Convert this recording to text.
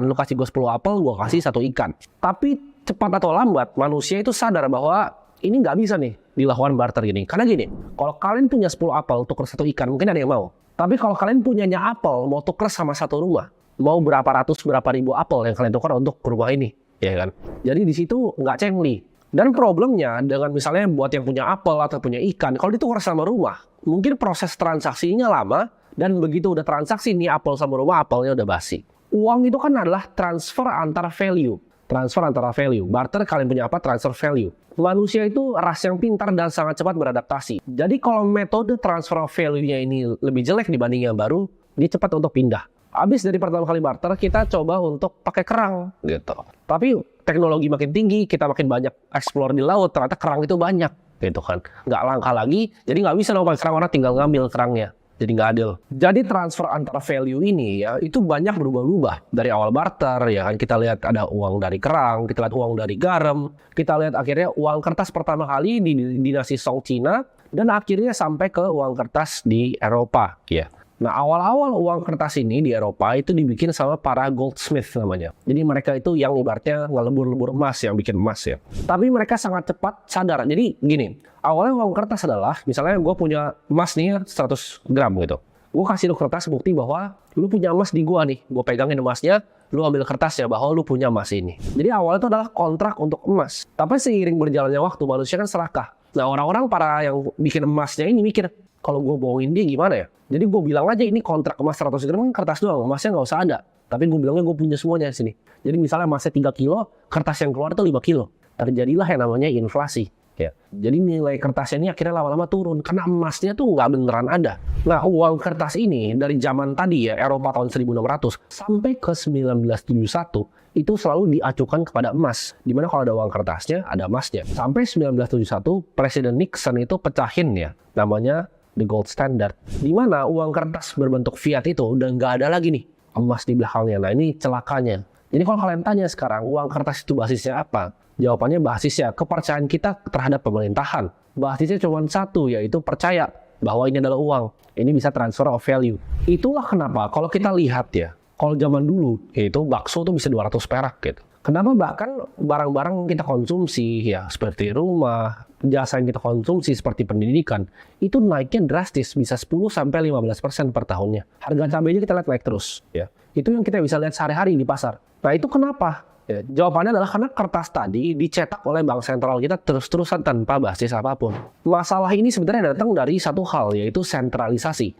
beneran, lu kasih gue 10 apel, gue kasih 1 ikan. Tapi cepat atau lambat manusia itu sadar bahwa ini nggak bisa nih dilakukan barter gini. Karena gini, kalau kalian punya 10 apel tuker 1 ikan, mungkin ada yang mau. Tapi kalau kalian punyanya apel mau tuker sama 1 rumah, mau berapa ratus, berapa ribu apel yang kalian tukar untuk ke rumah ini, ya kan? Jadi di situ nggak cengli. Dan problemnya dengan misalnya buat yang punya apel atau punya ikan, kalau ditukar sama rumah, mungkin proses transaksinya lama, dan begitu udah transaksi nih apel sama rumah, apelnya udah basi. Uang itu kan adalah transfer antara value. Transfer antara value. Barter kalian punya apa? Transfer value. Manusia itu ras yang pintar dan sangat cepat beradaptasi. Jadi kalau metode transfer value-nya ini lebih jelek dibanding yang baru, dia cepat untuk pindah. Habis dari pertama kali barter, kita coba untuk pakai kerang gitu. Tapi teknologi makin tinggi, kita makin banyak explore di laut, ternyata kerang itu banyak gitu kan. Nggak langka lagi, jadi nggak bisa dong pakai kerang, orang tinggal ngambil kerangnya. Jadi nggak adil. Jadi transfer antara value ini ya, itu banyak berubah-ubah. Dari awal barter ya kan, kita lihat ada uang dari kerang, kita lihat uang dari garam, kita lihat akhirnya uang kertas pertama kali di dinasti Song Cina, dan akhirnya sampai ke uang kertas di Eropa ya. Nah, awal-awal uang kertas ini di Eropa itu dibikin sama para goldsmith namanya. Jadi mereka itu yang ibaratnya ngelebur-lebur emas, yang bikin emas ya. Tapi mereka sangat cepat sadar. Jadi gini, awalnya uang kertas adalah, misalnya gue punya emas nih 100 gram gitu. Gue kasih lu kertas bukti bahwa lu punya emas di gua nih. Gue pegangin emasnya, lu ambil kertasnya bahwa lu punya emas ini. Jadi awalnya itu adalah kontrak untuk emas. Tapi seiring berjalannya waktu, manusia kan serakah. Nah, orang-orang para yang bikin emasnya ini mikir, kalau gue bohongin dia gimana ya? Jadi gue bilang aja ini kontrak emas 100 gram kan kertas doang, emasnya nggak usah ada. Tapi gue bilangnya gue punya semuanya di sini. Jadi misalnya emasnya 3 kilo, kertas yang keluar itu 5 kilo. Terjadilah yang namanya inflasi. Ya. Jadi nilai kertasnya ini akhirnya lama-lama turun karena emasnya tuh nggak beneran ada. Nah, uang kertas ini dari zaman tadi ya, Eropa tahun 1600 sampai ke 1971 itu selalu diacukan kepada emas. Dimana kalau ada uang kertasnya, ada emasnya. Sampai 1971, Presiden Nixon itu pecahin ya, namanya the gold standard. Dimana uang kertas berbentuk fiat itu udah nggak ada lagi nih emas di belakangnya. Nah, ini celakanya. Jadi kalau kalian tanya sekarang, uang kertas itu basisnya apa? Jawabannya basisnya kepercayaan kita terhadap pemerintahan. Basisnya cuma satu, yaitu percaya bahwa ini adalah uang. Ini bisa transfer of value. Itulah kenapa kalau kita lihat ya, kalau zaman dulu itu bakso tuh bisa 200 perak gitu. Kenapa bahkan barang-barang yang kita konsumsi ya seperti rumah, jasa yang kita konsumsi seperti pendidikan itu naiknya drastis, bisa 10-15% per tahunnya. Harga cabainya kita lihat naik terus ya. Itu yang kita bisa lihat sehari-hari di pasar. Nah, itu kenapa? Ya, jawabannya adalah karena kertas tadi dicetak oleh bank sentral kita terus-terusan tanpa basis apapun. Masalah ini sebenarnya datang dari satu hal, yaitu sentralisasi.